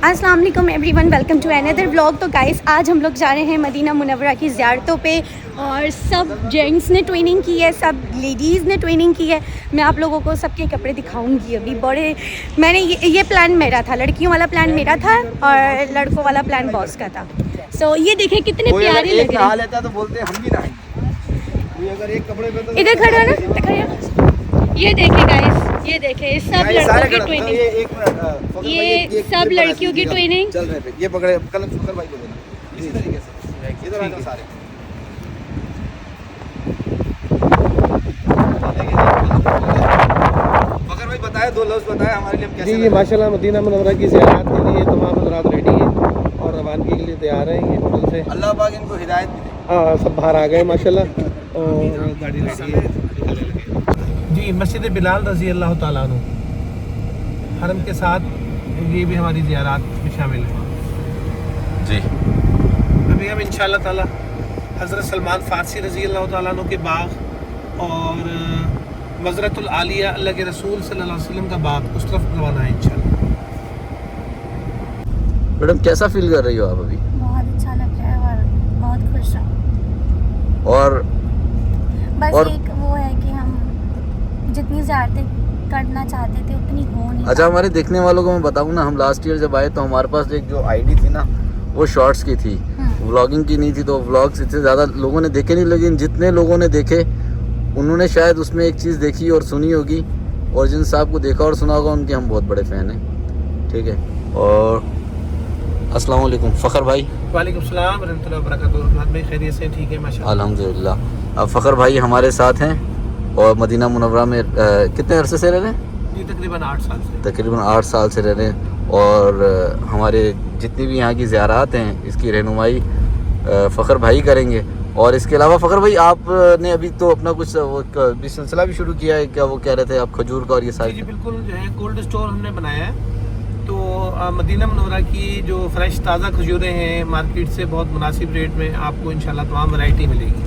अस्सलाम वालेकुम everyone, welcome to another vlog. तो गाइस आज हम लोग जा रहे हैं मदीना मुनव्वरा की ज़ियारतों पे और सब जेंट्स ने ट्विनिंग की है, सब लेडीज़ ने ट्विनिंग की है। मैं आप लोगों को सबके कपड़े दिखाऊंगी अभी। मैंने ये प्लान मेरा था, लड़कियों वाला प्लान मेरा था और लड़कों वाला प्लान बॉस का था। सो ये देखें कितने प्यारे लग रहे हैं। तो बोलते हम भी नहाएंगे। अगर एक कपड़े पे तो इधर खड़ा ना, ये देखे गाइस, ये देखे सब लड़कों की ट्विनिंग, ये सब लड़कियों की ट्विनिंग चल रहे थे। ये पकड़े कल फकर भाई को देना इसी तरीके से इधर आना सारे। फकर भाई बताए, दो लफ्ज़ बताए हमारे लिए कैसे। जी, ये माशाल्लाह मदीना मुनव्वरा की ज़ियारत के लिए तमाम हज़रात रेडी हैं और रवानगी के लिए तैयार हैं। ये होटल से अल्लाह पाक इनको हिदायत दे। हाँ, सब बाहर आ गए माशाल्लाह और गाड़ी रेडी है। जी, मस्जिद बिलाल रज़ी अल्लाह ताला अन्हु हरम के साथ ये भी हमारी ज़ियारत में शामिल है। जी, अभी हम इंशाअल्लाह ताला हज़रत सलमान फ़ारसी रज़ी अल्लाह ताला अन्हु के बाग और मज़रतुल आलिया अल्लाह के रसूल सल्लल्लाहु अलैहि वसल्लम का बाग उस तरफ रवाना है इंशाअल्लाह। मैडम कैसा फील कर रही हो आप अभी? बहुत अच्छा लग रहा है और बहुत खुश हूँ। और बस और एक वो है कि हम जितनी ज़ियारतें करना चाहते थे उतनी हो नहीं। अच्छा, हमारे देखने वालों को मैं बताऊं ना, हम लास्ट ईयर जब आए तो हमारे पास एक जो आईडी थी ना, वो शॉर्ट्स की थी, व्लॉगिंग की नहीं थी। तो व्लॉग्स इतने ज़्यादा लोगों ने देखे नहीं, लेकिन जितने लोगों ने देखे उन्होंने शायद उसमें एक चीज़ देखी और सुनी होगी, और जिन साहब को देखा और सुना होगा उनके हम बहुत बड़े फ़ैन हैं। ठीक है, और अस्सलाम वालेकुम फ़खर भाई। वालेकुम सलाम रहमतुल्लाहि व बरकातहू। भाई खैरियत से? ठीक है माशाल्लाह, अल्हम्दुलिल्लाह। अब फ़खर भाई हमारे साथ हैं और मदीना मुनव्वरा में कितने अरसे से रह रहे हैं? जी तकरीबन 8 साल से। तकरीबन 8 साल से रह रहे हैं। और हमारे जितनी भी यहाँ की ज़ियारत हैं इसकी रहनुमाई फ़खर भाई करेंगे। और इसके अलावा फ़खर भाई आपने अभी तो अपना कुछ वो भी सिलसिला भी शुरू किया है क्या? वो कह रहे थे आप खजूर का और ये सारी। जी बिल्कुल, जो है कोल्ड स्टोर हमने बनाया है। तो मदीना मुनव्वरा की जो फ्रेश ताज़ा खजूरें हैं मार्केट से बहुत मुनासिब रेट में आपको इंशाल्लाह तमाम वैरायटी मिलेगी।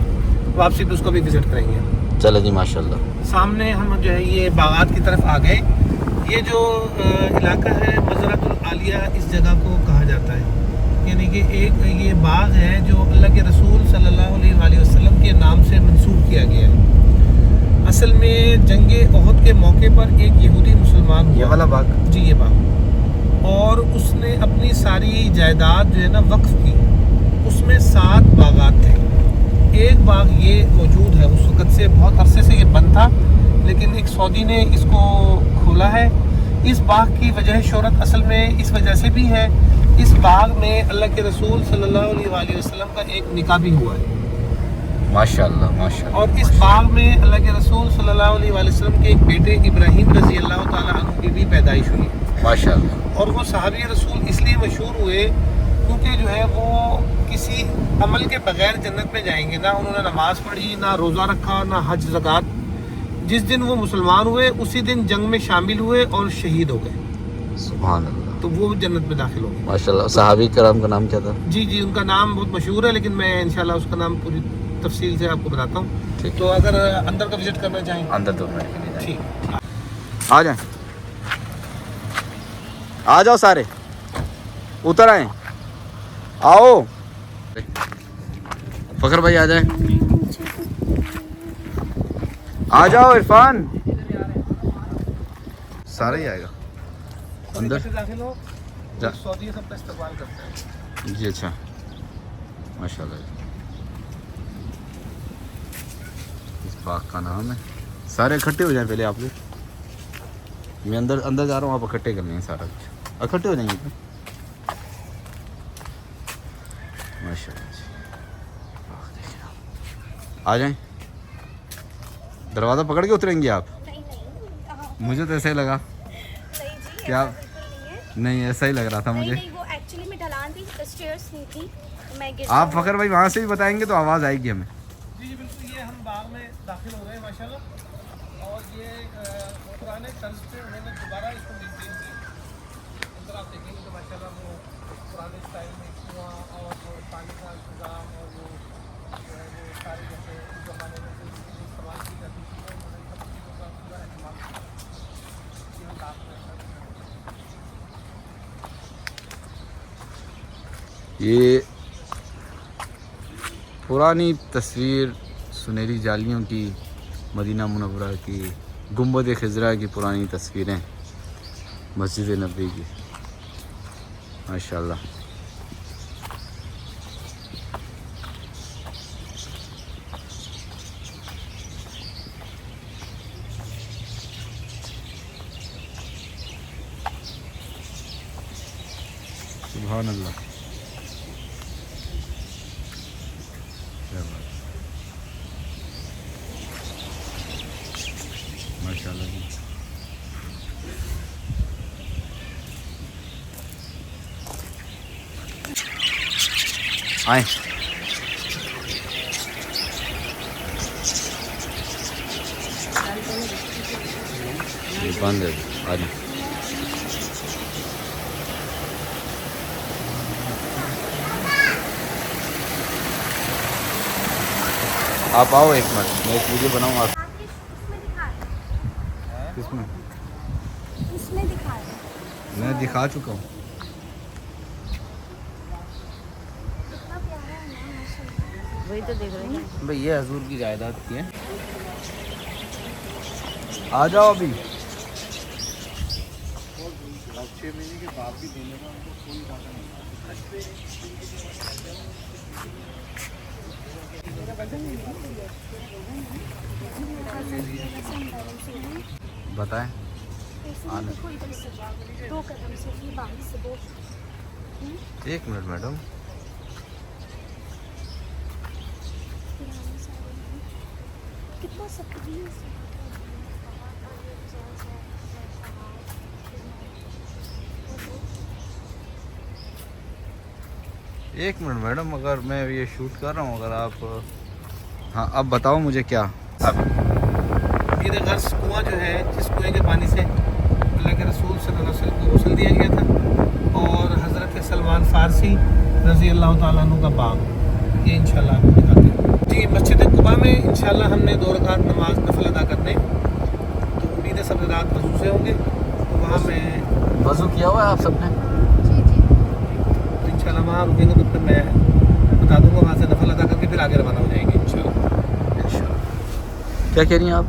तो आप सिर्फ उसको भी विज़िट करेंगे। चलो जी माशाल्लाह। सामने हम जो है ये बागात की तरफ आ गए। ये जो इलाका है मज़रतुल आलिया इस जगह को कहा जाता है, यानी कि एक ये बाग है जो अल्लाह के रसूल सल्लल्लाहु अलैहि वसल्लम के नाम से मंसूब किया गया है। असल में जंगे ओहद के मौके पर एक यहूदी मुसलमान हुआ, ये वाला बाग? जी ये बाग, और उसने अपनी सारी जायदाद जो है ना वक्फ की। उसमें 7 बागात थे। एक बाग ये मौजूद है, उस वक़्त से बहुत अरसे से ये बंद था, लेकिन एक सऊदी ने इसको खोला है। इस बाग की वजह शोहरत असल में इस वजह से भी है, इस बाग में अल्लाह के रसूल सल्लल्लाहु अलैहि वसल्लम का एक निकाह भी हुआ है माशाल्लाह माशाल्लाह। और इस बाग में अल्लाह के रसूल सल्लल्लाहु अलैहि वसल्लम के एक बेटे इब्राहीम रज़ी अल्लाह ताला अन्हु की भी पैदाइश हुई माशाल्लाह। और वो सहाबी रसूल इसलिए मशहूर हुए क्योंकि जो है वो किसी अमल के बगैर जन्नत में जाएंगे ना। उन्होंने नमाज पढ़ी, ना रोज़ा रखा, ना हज ज़कात। जिस दिन वो मुसलमान हुए उसी दिन जंग में शामिल हुए और शहीद हो गए। सुभान अल्लाह। तो वो जन्नत में दाखिल हो गए माशाल्लाह। सहाबी कराम का नाम क्या था? जी जी, उनका नाम बहुत मशहूर है, लेकिन मैं इंशाल्लाह उसका नाम पूरी तफसील से आपको बताता हूँ। ठीक। तो अगर अंदर का विजिट करना चाहें अंदर 2 मिनट के लिए ठीक। आ जाए, आ जाओ सारे, उतर आए, आओ। फ़खर भाई आ जाए, आ जाओ इरफान, सारा ही आएगा अंदर। दाखिल हो, जा। सऊदी सबका इस्तेमाल करते हैं। जी अच्छा, माशाल्लाह। इस बाग का नाम है। सारे इकट्ठे हो जाएं पहले आप लोग। मैं अंदर जा रहा हूँ, आप इकट्ठे कर लेंगे सारा कुछ, इकट्ठे हो जाएंगे माशाल्लाह जी। आ जाएं, दरवाज़ा पकड़ के उतरेंगे आप? नहीं, मुझे तो ऐसा ही लगा। क्या? नहीं, ऐसा ही लग रहा था मुझे। नहीं, वो एक्चुअली में ढलान थी, स्टेयर्स नहीं थी, मैं गिर आप फ़खर भाई वहाँ से भी बताएंगे तो आवाज़ आएगी हमें। जी जी बिल्कुल, ये हम बाग में दाखिल हो गए माशाल्लाह। और ये पुराने तर्ज पे उन्होंने दोबारा इसको मेंटेन किया। अंदर आप देखेंगे तो माशाल्लाह वो पुराने स्टाइल में कुआं और पानी का इंतजाम और वो जो है वो सारे जैसे उस ज़माने में जो चीज़ें इस्तेमाल की जाती थी उन्होंने सब चीज़ों का पूरा इस्तेमाल किया। ये हम बाग में ये पुरानी तस्वीर सुनहरी जालियों की, मदीना मुनव्वरा की, गुंबद खिज़रा की पुरानी तस्वीरें, मस्जिद नबी की, माशाल्लाह। सुभान अल्लाह। क्या बात, माशाल्लाह जी। आए बंद है आ रही। आप आओ एक मिनट, मैं एक वीडियो बनाऊँ आप। किसमें? इसमें दिखा रहे मैं दिखा चुका हूँ। वही तो देख रहे हैं। भाई ये हजूर की जायदाद की है। आ जाओ अभी। 6 महीने के बाद भी देने का उनको कोई इरादा बताएं। दो कदम से ही बाहर से दो। एक मिनट मैडम। कितना सक्रिय एक मिनट मैडम, अगर मैं ये शूट कर रहा हूँ, अगर आप, हाँ अब बताओ मुझे क्या। अब ये गर्स कुआं जो है, जिस कुएं के पानी से अल्लाह के रसूल सल्लल्लाहु अलैहि वसल्लम को गुस्ल दिया गया था, और हज़रत सलमान फ़ारसी रज़ी अल्लाह तआला अन्हु का बाग, ये इंशाल्लाह आपको दिखाते हैं जी। मस्जिद कुबा में इंशाल्लाह हमने 2 रकात नमाज नफल अदा करने, तो उम्मीद है सब रात वज़ू से होंगे, तो वहाँ मैं वज़ू किया हुआ है आप सबने? इंशाल्लाह वहाँ रुकेंगे, तो फिर मैं बता दूंगा, वहाँ से नफल अदा करके फिर आगे रवाना हो जाएंगे इंशाल्लाह। क्या कह रही हैं आप?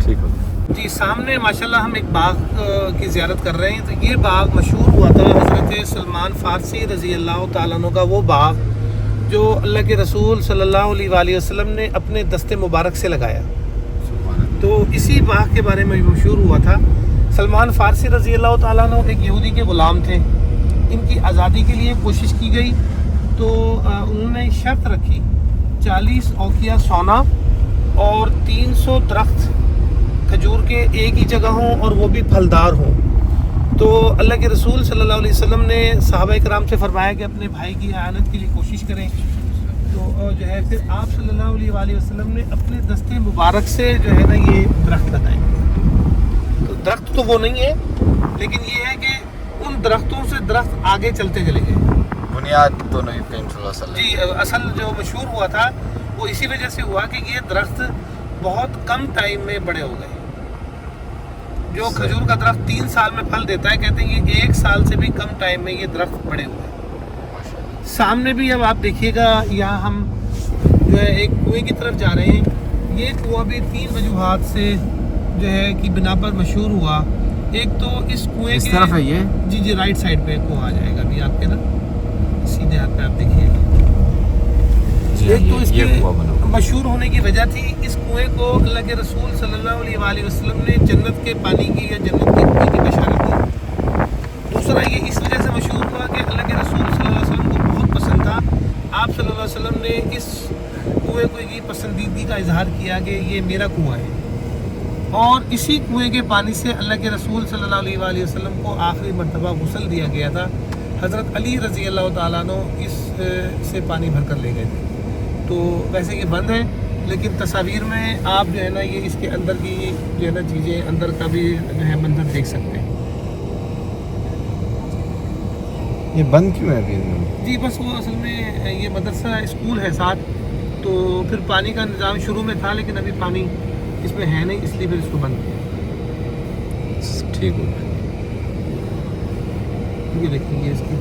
ठीक हो जी। सामने माशाल्लाह हम एक बाग की ज़ियारत कर रहे हैं, तो ये बाग मशहूर हुआ था हज़रत सलमान फ़ारसी रज़ी अल्लाह तआला अन्हु का, वो बाग जो अल्लाह के रसूल सल्लल्लाहु अलैहि वसल्लम ने अपने दस्ते मुबारक से लगाया। तो इसी बाग के बारे में मशहूर हुआ था। सलमान फ़ारसी रज़ी अल्लाह तआला अन्हु एक यहूदी के ग़ुलाम थे। इनकी आज़ादी के लिए कोशिश की गई, तो उन्होंने शर्त रखी 40 औकिया सोना और 300 दरख्त खजूर के एक ही जगह हों और वो भी फलदार हों। तो अल्लाह के रसूल सल्लल्लाहु अलैहि वसल्लम ने सहाबा कराम से फरमाया कि अपने भाई की आयानत के लिए कोशिश करें। तो जो है फिर आप सल्लल्लाहु अलैहि वसल्लम ने अपने दस्ते मुबारक से जो है ना ये दरख्त लगाए। तो दरख्त तो वो नहीं है, लेकिन ये है कि उन दरख्तों से दरख्त आगे चलते चले गए। बुनियाद तो नहीं पेंट जी। असल जो मशहूर हुआ था वो इसी वजह से हुआ कि ये दरख्त बहुत कम टाइम में बड़े हो गए। जो खजूर का दरख्त 3 साल में फल देता है, कहते हैं ये 1 साल से भी कम टाइम में ये दरख्त बड़े हुए। सामने भी अब आप देखिएगा, यहाँ हम जो है एक कुएं की तरफ जा रहे हैं। ये कुआं भी 3 वजूहात से जो है कि बिना पर मशहूर हुआ। एक तो इस कुएं इस के तरफ है ये? जी राइट साइड पे कुआं आ जाएगा अभी आपके ना, सीधे हाथ पे आप देखिएगा। एक तो इसके मशहूर होने की वजह थी, इस कुएं को अल्लाह के रसूल सल्लल्लाहु अलैहि वसल्लम ने जन्नत के पानी की या जन्नत के कुएं की बशारत दी। दूसरा ये इस वजह से मशहूर हुआ कि अल्लाह के रसूल सल्लल्लाहु अलैहि वसल्लम को बहुत पसंद था। आप सल्लल्लाहु अलैहि वसल्लम ने इस कुएं को की पसंदीदगी का इजहार किया कि ये मेरा कुआं है, और इसी कुएं के पानी से अल्लाह के रसूल सल्लल्लाहु अलैहि वसल्लम को आखिरी मरतबा गुस्ल दिया गया था। हज़रत अली रज़ी अल्लाह तआला अन्हु इस से पानी भर कर ले गए थे। तो वैसे ये बंद है, लेकिन तस्वीर में आप जो है ना ये इसके अंदर की जो है ना चीज़ें, अंदर का भी जो है मंजर देख सकते हैं। ये बंद क्यों है अभी? जी बस वो असल में ये मदरसा स्कूल है साथ, तो फिर पानी का निज़ाम शुरू में था, लेकिन अभी पानी इसमें है नहीं, इसलिए फिर इसको बंद किया। ठीक हो। ये देखिए इसकी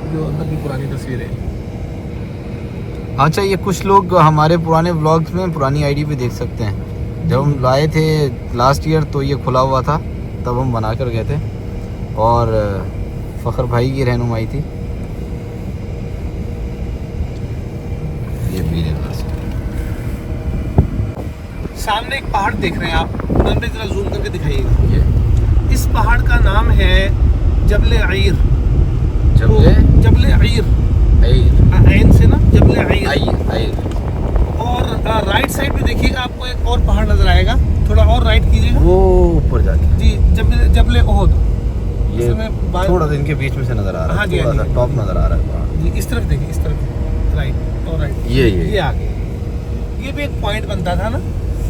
जो अंदर की पुरानी तस्वीरें। अच्छा, ये कुछ लोग हमारे पुराने व्लॉग्स में पुरानी आईडी पे देख सकते हैं। जब हम लाए थे लास्ट ईयर तो ये खुला हुआ था, तब हम बना कर गए थे और फ़खर भाई की रहनुमाई थी। ये पीले बस सामने एक पहाड़ देख रहे हैं आप, उधर पे जरा जूम करके दिखाइएगा। ये इस पहाड़ का नाम है जबले आइर। जबले आइर, ऐन से ना, जबले आइर। और राइट साइड पे देखिएगा आपको एक और पहाड़ नजर आएगा, थोड़ा और राइट कीजिएगा, वो ऊपर जाके जी, जबले ओहद। ये थोड़ा दिन के बीच में से नजर आ रहा है। हाँ जी, थोड़ा सा टॉप नजर आ रहा है पहाड़। जी, इस तरफ देखिए, इस तरफ राइट और राइट, ये आगे। ये भी एक पॉइंट बनता था ना,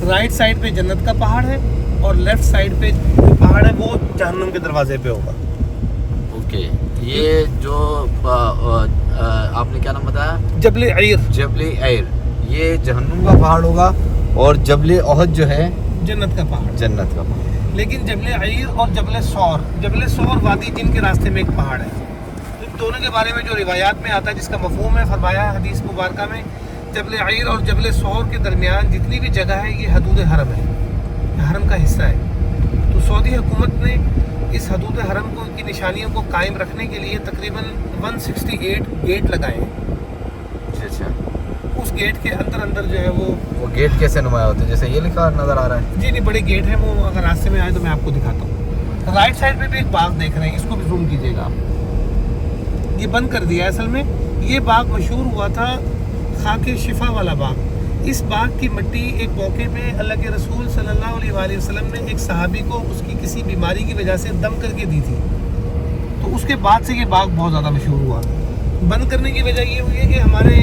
राइट साइड पे जन्नत का पहाड़ है और लेफ्ट साइड पे जो पहाड़ है वो जहन्नुम के दरवाजे पे होगा। ओके, ये जो आपने क्या नाम बताया? जबले आइर। जबले आइर, ये जहन्नुम का पहाड़ होगा और जबले ओहद जो है जन्नत का पहाड़। जन्नत का पहाड़। लेकिन जबले आइर और जबले सौर वादी जिन के रास्ते में एक पहाड़ है। इन दोनों के बारे में जो रिवायात में आता है, जिसका मफहूम है, फरमाया हदीस मुबारका में, जबले आइर और जबले सौर के दरमियान जितनी भी जगह है ये हदूद हरम है, हरम का हिस्सा है। तो सऊदी हुकूमत ने इस हदूद हरम को की निशानियों को कायम रखने के लिए तकरीबन 168 गेट लगाए हैं। अच्छा, उस गेट के अंदर अंदर जो है वो गेट कैसे नुमाया होते हैं? जैसे ये लिखा नजर आ रहा है। जी नहीं, बड़े गेट हैं वो, अगर रास्ते में आए तो मैं आपको दिखाता हूँ। राइट साइड पे भी एक बाग देख रहे हैं, इसको भी जूम कीजिएगा आप। ये बंद कर दिया है असल में। ये बाग मशहूर हुआ था खाके शिफा वाला बाग। इस बाग की मिट्टी एक मौके पे अल्लाह के रसूल सल्लल्लाहु अलैहि वसल्लम ने एक सहाबी को उसकी किसी बीमारी की वजह से दम करके दी थी। तो उसके बाद से ये बाग बहुत ज़्यादा मशहूर हुआ। बंद करने की वजह ये हुई है कि हमारे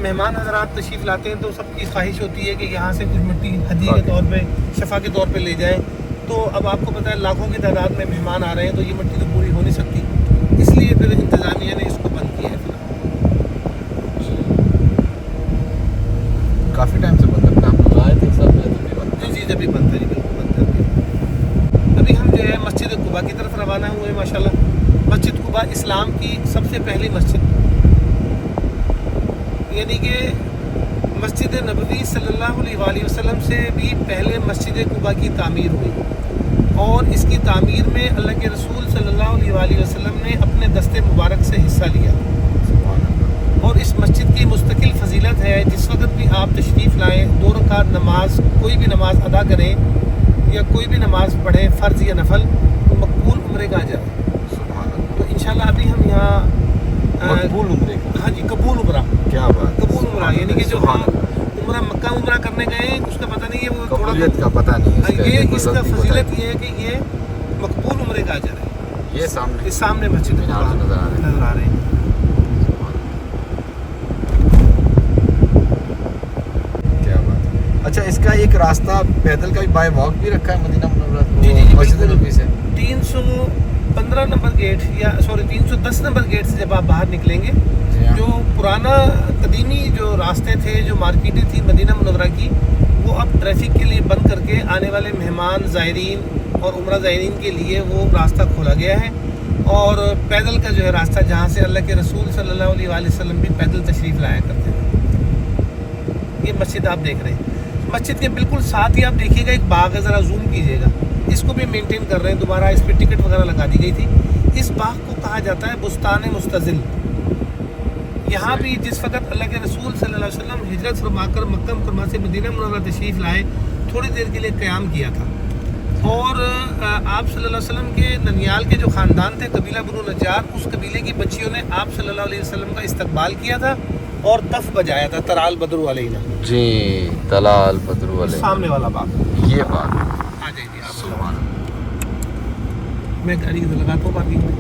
मेहमान हजरात तशरीफ़ लाते हैं तो सबकी ख्वाहिश होती है कि यहाँ से कुछ मिट्टी हदीये के तौर पे, शफ़ा के तौर पे ले जाएं। तो अब आपको पता है लाखों की तादाद में मेहमान आ रहे हैं, तो ये मिट्टी तो पूरी हो नहीं सकती, इसलिए फिर इंतज़ामिया ने इसको बंद किया है। काफ़ी टाइम से बंद रखना, हम लोग आए थे एक साल पहले, तब भी बंद था। जी, जब भी बंद है, जी बिल्कुल बंद है। अभी हम जो है मस्जिद कुबा की तरफ रवाना हुए माशाल्लाह। मस्जिद कुबा इस्लाम की सबसे पहली मस्जिद, यानी कि मस्जिद नबवी सल्लल्लाहु अलैहि वसल्लम से भी पहले मस्जिद कुबा की तामीर हुई और इसकी तामीर में अल्लाह के रसूल सल्लल्लाहु अलैहि वसल्लम ने अपने दस्ते मुबारक से हिस्सा लिया। और इस मस्जिद की मुस्तकिल फजीलत है, जिस वक्त भी आप तशरीफ़ लाएँ, 2 रकात नमाज, कोई भी नमाज अदा करें या कोई भी नमाज पढ़ें, फ़र्ज़ या नफल, तो मकबूल उम्रे का अजर है। तो इंशाल्लाह अभी हम यहाँ मकबूल उम्रे का, हाँ जी, कबूल उम्रा, क्या बात, कबूल उम्रा, यानी कि जो हम उम्रा मक्का उम्रा करने गए उसका पता नहीं है, वो थोड़ा का पता नहीं है। ये इसका फजीलत ये है कि ये मकबूल उम्रे का अजर है। ये सामने, इस सामने मस्जिद नजर आ रहे हैं। अच्छा, इसका एक रास्ता पैदल का भी, बाय वॉक भी रखा है मदीना मुनव्वरा जी मस्जिद नबवी से। 315 नंबर गेट, या सॉरी 310 नंबर गेट से जब आप बाहर निकलेंगे, जो पुराना कदीमी जो रास्ते थे, जो मार्केटें थी मदीना मुनव्वरा की, वो अब ट्रैफिक के लिए बंद करके आने वाले मेहमान, ज़ायरीन और उम्रा ज़ायरीन के लिए वो रास्ता खोला गया है। और पैदल का जो है रास्ता, जहाँ से अल्लाह के रसूल सल्लल्लाहु अलैहि वसल्लम भी पैदल तशरीफ़ लाया करते थे। ये मस्जिद आप देख रहे हैं। मस्जिद के बिल्कुल साथ ही आप देखिएगा एक बाग है, ज़रा जूम कीजिएगा, इसको भी मेंटेन कर रहे हैं, दोबारा इस पर टिकट वगैरह लगा दी गई थी। इस बाग को कहा जाता है बुस्तान मुस्तज़िल। यहाँ भी जिस वक्त अल्लाह के रसूल सल्लल्लाहु अलैहि वसल्लम हिजरत फरमाकर मक्का मुकर्रमा से मदीना मुनव्वरा तशरीफ़ लाए, थोड़ी देर के लिए क़याम किया था। और आप सल्लल्लाहु अलैहि वसल्लम के ननियाल के जो ख़ानदान थे, कबीला बनु नज्जार, उस कबीले की बच्चियों ने आप सल्लल्लाहु अलैहि वसल्लम का इस्तकबाल किया था और तफ बजाया था, तराल बदरु अलैना। जी, तलाल बदरु अलैना, सामने वाला बाग, ये बाग। आ जाइए आप, मैं गाड़ी इधर लगाता हूँ पार्किंग में।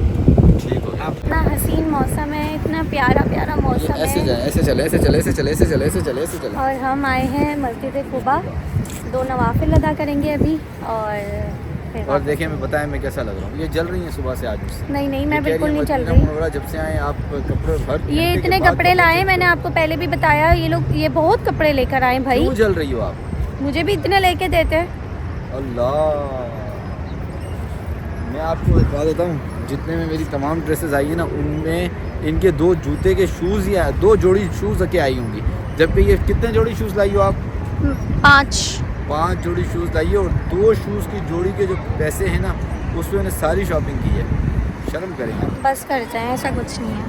ठीक हो गया। इतना हसीन मौसम है, इतना प्यारा प्यारा मौसम ऐसे है। जाए, ऐसे चले, ऐसे चले, ऐसे चले, ऐसे चले, ऐसे चले, ऐसे चले। और हम आए हैं मस्जिद कुबा, 2 नवाफिल अदा करेंगे अभी और फिर और देखिए, मैं बताया मैं कैसा लग रहा हूँ। ये जल रही है सुबह से आज मुझसे। नहीं, मैं बिल्कुल नहीं चल मदीना रही। मुनव्वरा जब से आए आप कपड़े भर, ये इतने कपड़े लाए, मैंने आपको पहले भी बताया, ये लोग ये बहुत कपड़े लेकर आए भाई। क्यों जल रही हो आप? मुझे भी इतने लेके देते हैं। अल्लाह, मैं आपको बता देता हूँ, जितने में मेरी तमाम ड्रेसेस आई है ना, उनमें इनके 2 जूते के शूज़ या 2 जोड़ी शूज़ के आई होंगी, जबकि ये कितने जोड़ी शूज़ लाई हो आप? 5 जोड़ी शूज़ लाई हो, और 2 शूज़ की जोड़ी के जो पैसे हैं ना, उसमें उन्हें सारी शॉपिंग की है। शर्म करेंगे। बस कर जाए, ऐसा कुछ नहीं है।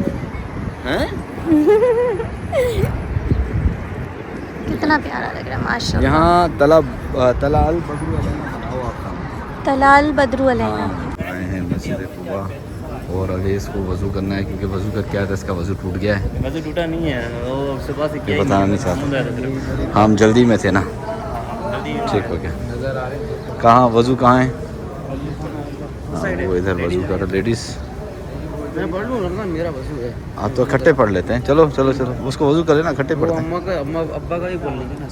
हैं? कितना प्यारा लग रहा है माशाल्लाह। यहाँ तलाल बदरू अलैना बना हुआ आपका। तलाल बदरू अलैना। आए हैं मस्जिद कुबा, और अवेश को वज़ू करना है क्योंकि वज़ू करके आया था, इसका वज़ू टूट गया है। वज़ू टूटा नहीं है, वो सुबह से किया ही बताना नहीं चाहता, हम जल्दी में थे ना। ठीक हो गया। कहाँ वज़ू कहाँ है? हाँ, वो इधर वज़ू कर रहा लेडीज़। मैं पढ़ लूँ ना, मेरा वज़ू है। हाँ तो इकट्ठे पढ़ लेते हैं, चलो चलो चलो, उसको वज़ू कर लेना, इकट्ठे पढ़ते हैं। अम्मा अब्बा का ही बोल लेंगे ना।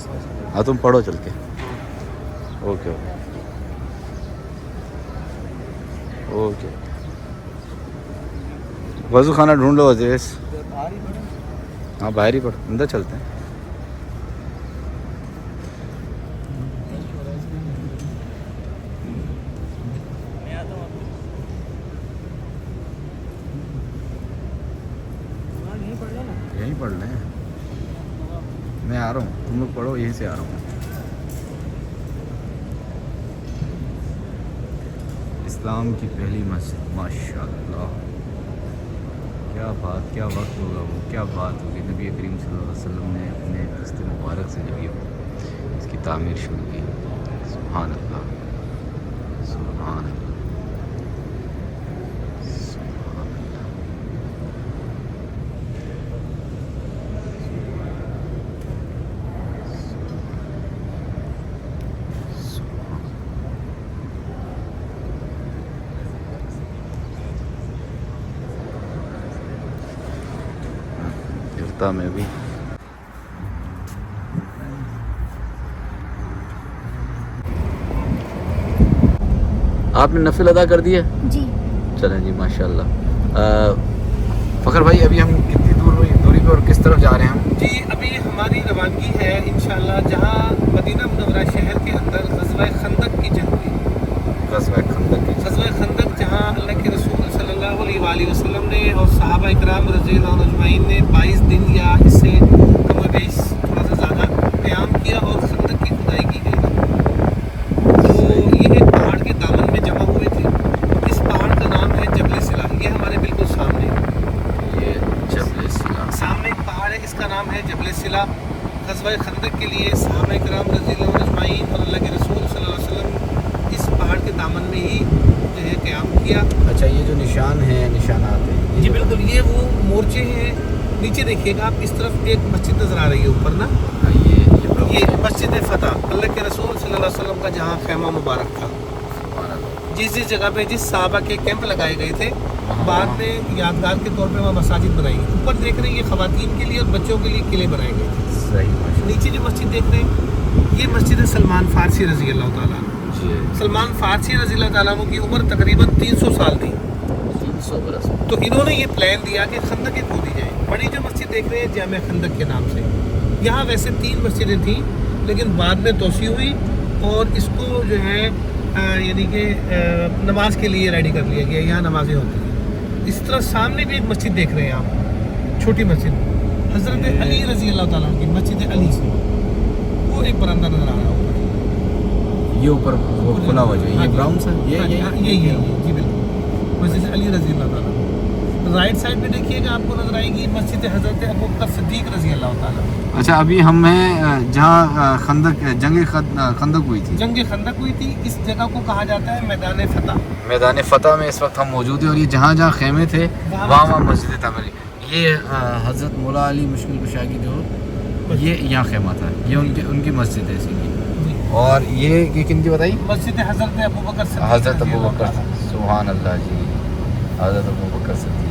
हाँ तुम पढ़ो चल के। Okay okay. वज़ू खाना ढूंढ लो अजीज। हाँ बाहर ही पढ़, अंदर चलते हैं। यहीं पढ़ लें, मैं आ रहा हूँ, तुम लोग पढ़ो, यहीं से आ रहा हूँ। इस्लाम की पहली मस्जिद, माशाअल्लाह, क्या बात, क्या वक्त होगा वो, क्या बात होगी। नबी करीम सल्लल्लाहु अलैहि वसल्लम ने अपने दस्ते मुबारक से जब ये इसकी तामीर शुरू की। सुभान अल्लाह, सुभान अल्लाह, सुभान अल्लाह। गिरता में भी आपने नफिल अदा कर दिया? जी। चलें जी माशाल्लाह। फ़खर भाई अभी हम कितनी दूरी पे और किस तरफ जा रहे हैं हम? जी अभी हमारी रवानगी है इंशाल्लाह जहाँ मदीना मुनव्वरा शहर के अंदर ग़ज़वा खंदक की जंग हुई। ग़ज़वा खंदक की ग़ज़वा खंदक जहाँ अल्लाह के रसूल सल्लल्लाहु अलैहि वसल्लम ने और सहाबा इकराम रज़ियल्लाहु अजमईन ने 22 दिन या इससे कम बेश थोड़ा सा ज़्यादा क़याम किया और खंदक की खुदाई की गई। तो ये एक पहाड़ के दामन में जमा हुए थे। इस पहाड़ का नाम है जबल सिला। ये हमारे बिल्कुल सामने, ये जबल सिला, सामने एक पहाड़ है, इसका नाम है जबल सिला। ग़ज़वा खंदक के लिए सहाबा इकराम रज़ियल्लाहु अजमईन और अल्लाह के रसूल सल्लल्लाहु अलैहि वसल्लम इस पहाड़ के दामन में ही जो है क़याम किया। अच्छा ये जो निशान है, निशानात हैं, जी बिल्कुल, ये वो मोर्चे हैं। नीचे देखिएगा आप, इस तरफ एक मस्जिद नज़र आ रही है ऊपर ना, ये मस्जिद फ़तह, अल्लाह के रसूल सल्लल्लाहु अलैहि वसल्लम का जहाँ खैमा मुबारक था। जिस जगह पे जिस सहाबा के कैंप लगाए गए थे, बाद में यादगार के तौर पे वहाँ मसाजिद बनाई गई। ऊपर देख रहे हैं ये ख़वातीन के लिए और बच्चों के लिए किले बनाए गए थे। सही। नीचे जो मस्जिद देख रहे हैं ये मस्जिद है सलमान फ़ारसी रज़ी अल्लाह ताला अन्हु। सलमान फ़ारसी रज़ी अल्लाह ताला अन्हु की उम्र तकरीबन 300 साल थी। 300 बरस। तो इन्होंने ये प्लान दिया कि खंदकें खोदी जाए। बड़ी जो मस्जिद देख रहे हैं जामे खंदक के नाम से, यहाँ वैसे 3 मस्जिदें थीं लेकिन बाद में तोसी हुई और इसको जो है यानी कि नमाज के लिए रेडी कर लिया गया। यहाँ नमाजें होती हैं। इस तरह सामने भी एक मस्जिद देख रहे हैं आप, छोटी मस्जिद हज़रत अली रज़ी अल्लाह ताला की मस्जिद अली से, वो एक बरामदा नज़र आ रहा होगा। ये ऊपर वो खुला हुआ जो ये ब्राउन सा, ये जी बिल्कुल मस्जिद अली रज़ी अल्लाह ताला। राइट साइड पे देखिएगा आपको नजर आएगी मस्जिद हज़रत अबू बकर सिद्दीक रज़ी अल्लाह ताला। अच्छा अभी हम हैं जहाँ खंदक जंग खंदक हुई थी, जंग खंदक हुई थी। इस जगह को कहा जाता है मैदान फ़तह। मैदान फ़तह में इस वक्त हम मौजूद हैं और ये जहाँ जहाँ खेमे थे वहाँ मस्जिद तामीर। ये हज़रत मौला अली मुश्किल कुशा की जो ये यहाँ खेमा था, ये उनकी मस्जिद है इसी। और ये किन की बताई? मस्जिद हज़रत अबू बकर सिद्दीक। हज़रत अबू बकर, सुभान अल्लाह जी, हज़रत अबू बकर सिद्दीक।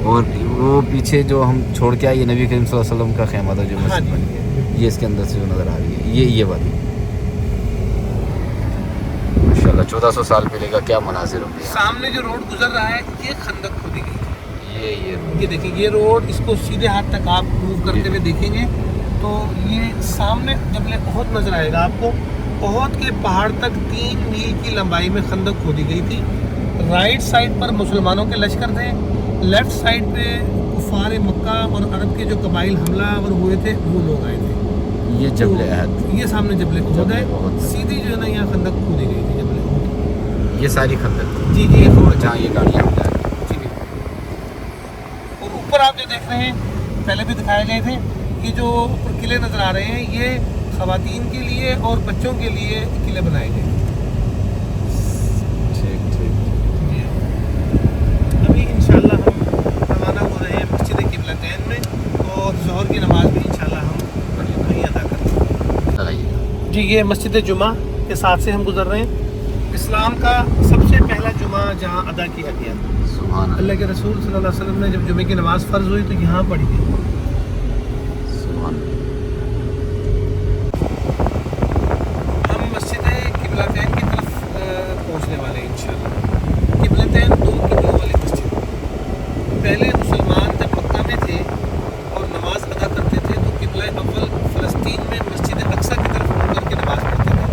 और वो पीछे जो हम छोड़ के आए ये नबी करीम सल्लल्लाहु अलैहि वसल्लम का खेमा था जो मस्जिद बनी है, ये इसके अंदर से जो नज़र आ रही है ये वाली। माशाल्लाह 1400 साल पहले का क्या मनाज़िर हो गया। सामने जो रोड गुजर रहा है ये खंदक खोदी गई थी। ये देखिए ये रोड, इसको सीधे हाथ तक आप मूव करते हुए देखेंगे तो ये सामने जबल ओहद नज़र आएगा आपको। ओहद के पहाड़ तक 3 मील की लंबाई में खंदक खोदी गई थी। राइट साइड पर मुसलमानों के लश्कर थे, लेफ्ट साइड पे कुफार मक्का और अरब के जो कबाइल हमलावर हुए थे वो लोग आए थे। ये जबल अहद, ये सामने जबल उहद है, जबल उहद। सीधी जो है ना यहाँ खंदक खोदी गई थी जबल उहद। ये सारी खंदक थी। जी जी, ये खंदक जहाँ ये गाड़ियाँ जा रही जी जी। और ऊपर आप जो देख रहे हैं, पहले भी दिखाए गए थे, ये जो ऊपर किले नज़र आ रहे हैं, ये ख़वातीन के लिए और बच्चों के लिए किले बनाए गए। ठीक ठीक। अभी इंशाल्लाह हम रवाना हो रहे हैं मस्जिद क़िबलतैन में, और ज़ोहर की नमाज़ भी इंशाल्लाह हम वहीं अदा करेंगे। लगाइए। जी, ये मस्जिद जुमा के साथ से हम गुजर रहे हैं। इस्लाम का सबसे पहला जुमा जहाँ अदा किया गया, सुभान अल्लाह के रसूल सल्लल्लाहु अलैहि वसल्लम ने जब जुमे की नमाज़ फ़र्ज़ हुई तो यहाँ पढ़ी गई। सुभान। हम मस्जिद क़िबलतैन की तरफ पहुँचने वाले हैं इंशाल्लाह। क़िबलतैन 2 किबलों वाली मस्जिद। पहले मुसलमान जब मक्का में थे और नमाज अदा करते थे तो क़िबला अव्वल फ़लस्तीन में मस्जिद अक्सा की तरफ मुड़ करके नमाज़ पढ़ते थे,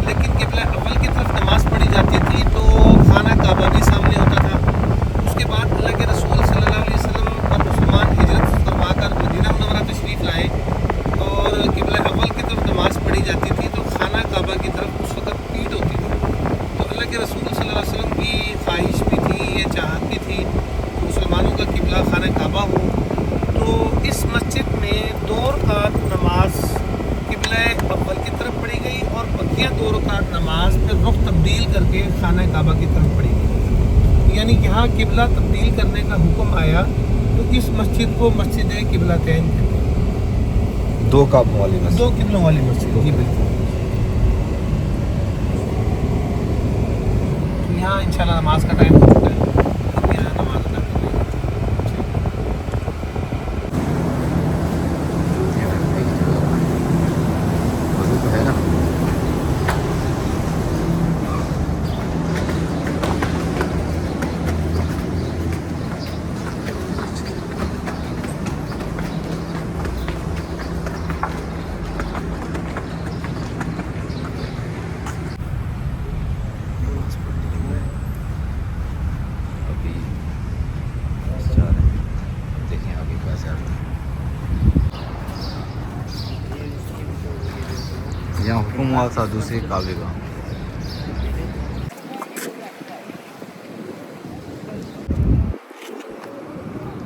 लेकिन क़िबला अव्वल की तरफ नमाज़ पढ़ी जाती थी तो खाना काबा भी सामने होता था। उसके बाद अल्लाह के रसूल सल्लल्लाहु अलैहि वसल्लम और मुसलमान हिजरत फरमा कर मदीना मुनव्वरा तशरीफ़ लाए और क़िबला अव्वल की तरफ नमाज़ पढ़ी जाती थी तो खाना काबा की तरफ उस वक्त पीठ होती थी। तो अल्लाह के रसूल सल्लल्लाहु अलैहि वसल्लम की ख्वाहिश भी थी, ये चाहत भी थी मुसलमानों का क़िबला खाना काबा हो। तो इस मस्जिद में 2 रकात नमाज क़िबला अव्वल की तरफ पढ़ी गई और बकिया 2 रकात नमाज फिर रुख तब्दील करके खाना काबा की तरफ पढ़ी गई। यानी यहाँ क़िबला तब्दील करने का हुक्म आया तो इस मस्जिद को मस्जिद क़िबलतैन कहते हैं। 2 काबों वाली मस्जिद। 2 किबलों वाली मस्जिद, जी बिल्कुल। तो यहाँ इंशाल्लाह नमाज का टाइम हो चुका है, हम यहाँ नमाज अदा कर रहे हैं। वज़ू तो है ना। अभी जा रहे हैं, देखें आगे क्या ज़्यादा। यहाँ हुक्म हुआ था दूसरे काबे का।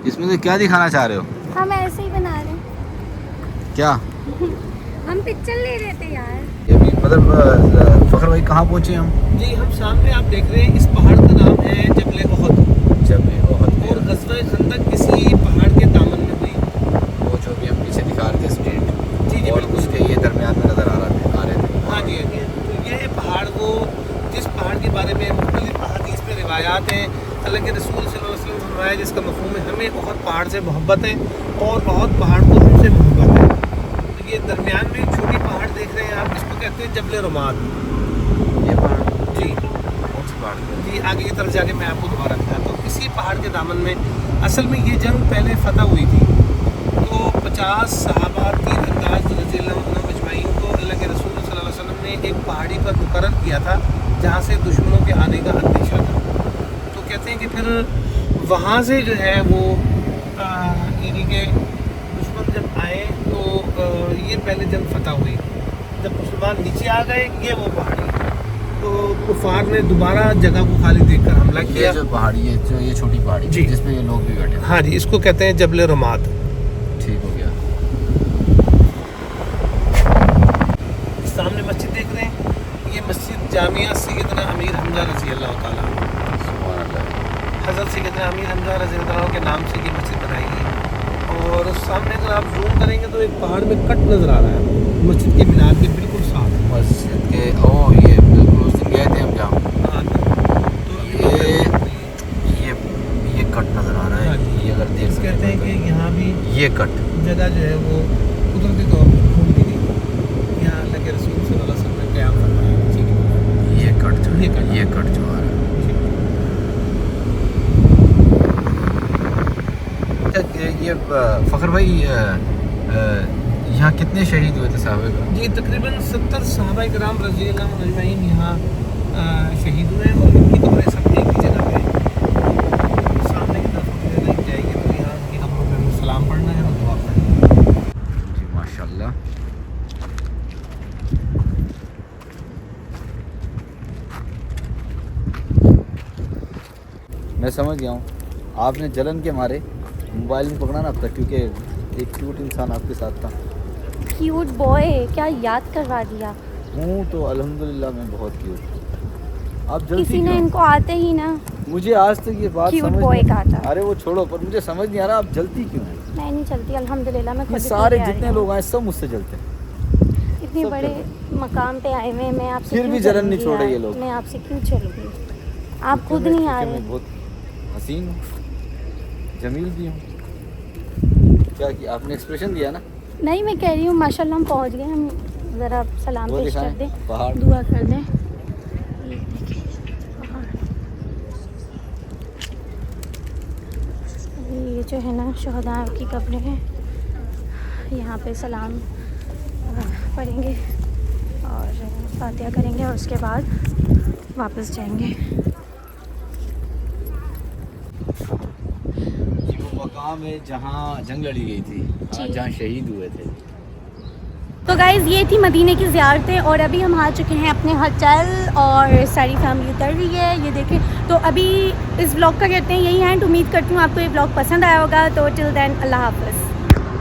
इसमें से क्या दिखाना चाह रहे हो? हम ऐसे ही बना रहे हैं, क्या हम पिक्चर ले रहे थे यार। ये भी मतलब फ़खर भाई कहाँ पहुँचे हम? जी, हम सामने आप देख रहे हैं, इस पहाड़ का नाम है जबल उहद, और ग़ज़वा खंदक किसी पहाड़ के दामन में हुई। वो जो भी हम पीछे दिखा रहे थे स्ट्रीट, जी जी और बिल्कुल। उसके ये दरमियान में नज़र आ रहे थे। हाँ जी, हाँ जी। तो ये पहाड़, वो जिस पहाड़ के बारे में मुख्तलिफ अहादीस में रिवायात हैं, अल्लाह के रसूल सल्लल्लाहु अलैहि वसल्लम फरमाया जिसका मफ़हूम है हमें बहुत पहाड़ से मोहब्बत है और बहुत पहाड़ को हमसे मोहब्बत है। तो ये दरमियान में एक छोटी पहाड़ देख रहे हैं आप, इसको कहते हैं जबल रुमाद। ये पहाड़ जी कौन सी पहाड़ है? जी, आगे की तरफ जाके मैं आपको दोबारा बताता हूँ। इसी पहाड़ के दामन में असल में ये जंग पहले फतह हुई थी, तो 50 सहाबा तीरंदाज रज़ियल्लाहु अन्हुम अजमाइन को अल्लाह के रसूल सल्लल्लाहु अलैहि वसल्लम ने एक पहाड़ी पर मुकर्रर किया था जहाँ से दुश्मनों के आने का अंदेशा था। तो कहते हैं कि फिर वहाँ से जो है वो यानी कि दुश्मन जब आए तो ये पहले जंग फतह हुई। जब मुसलमान नीचे आ गए, ये वो पहाड़ी, तो कुफार ने दोबारा जगह को खाली देखकर हमला ये किया। जो पहाड़ी है, जो ये छोटी पहाड़ी जी। जिसमें ये लोग भी बैठे थे। हाँ जी, इसको कहते हैं जबल रुमाद। ठीक हो गया। सामने मस्जिद देख रहे हैं, ये मस्जिद जामिया सैयदना अमीर हमजा रज़ी अल्लाह ताला, सुभान अल्लाह। हज़रत सैयदना अमीर हमजा रज़ी अल्लाह ताला के नाम से ये मस्जिद बनाई गई है। और सामने अगर आप जूम करेंगे तो एक पहाड़ में कट नज़र आ रहा है, मस्जिद के मीनार के बिल्कुल साथ। मस्जिद के ये बिल्कुल उस दिन गए थे हम जहाँ, हाँ, तो ये कट नज़र आ रहा हाँ है। जी। ये अगर देख सकते कहते हैं कि यहाँ भी ये कट जगह जो है वो कुदरती तौर पर खोल दी गई। यहाँ अल्लाह के रसूल सल्लल्लाहु अलैहि वसल्लम ने क़याम फरमाया। ठीक है, ये कट जो ये कट। ये कट जो आ रहा है। ये फ़खर भाई यहाँ कितने शहीद हुए थे साहबे का? जी, तकरीबन 70 सहाबा-ए-किराम रज़ियल्लाहु अन्हुम अजमईन यहाँ शहीद हुए हैं और इनकी कब्रें सब एक ही जगह पे अल्हम्दुलिल्लाह। मैं समझ गया हूँ, आपने जलन के मारे मोबाइल नहीं पकड़ा ना अब तक, क्योंकि एक क्यूट इंसान आपके साथ था। क्यूट बॉय, क्या याद करवा दिया। हूँ तो अल्हम्दुलिल्लाह मैं बहुत क्यूट हूँ। आप जल्दी किसी ने क्यों? इनको आते ही ना मुझे आज तक ये बात क्यूट समझ बॉय नहीं- कहा था। अरे वो छोड़ो, पर मुझे समझ नहीं आ रहा आप जलती क्यों हैं? मैं नहीं चलती अल्हम्दुलिल्लाह, मैं ये खुद ही सारे चल के आ जितने रही हूँ। लोग आए सब मुझसे जलते हैं। इतने सब बड़े जल मकाम पे आए हुए हैं, मैं आपसे फिर क्यों भी जलन नहीं चलूंगी छोड़े यार? ये लोग। मैं आपसे क्यों चलूंगी? आप खुद क्योंकि नहीं मैं- आ क्योंकि रहे। मैं बहुत हसीन हूँ, जमील भी हूँ। क्या किया आपने? एक्सप्रेशन दिया ना। नहीं, मैं कह रही हूँ माशाल्लाह हम पहुँच गए। हम ज़रा सलाम वो पेश कर दिखाएं, दें, पहाड़। दुआ कर दें। ये देखिए पहाड़। ये जो है ना शहदा की कब्रें हैं, यहाँ पे सलाम पढ़ेंगे और फातिहा करेंगे और उसके बाद वापस जाएंगे। ये वो मकाम है जहाँ जंग लड़ी गई थी, जी। जहाँ शहीद हुए थे। तो गाइज़ ये थी मदीने की ज़ियारतें और अभी हम आ चुके हैं अपने होटल और सारी फैमिली उतर रही है, ये देखें। तो अभी इस ब्लॉग का कहते हैं यही एंड। उम्मीद करती हूँ आपको ये ब्लॉग पसंद आया होगा। तो टिल देन अल्लाह हाफ़िज़।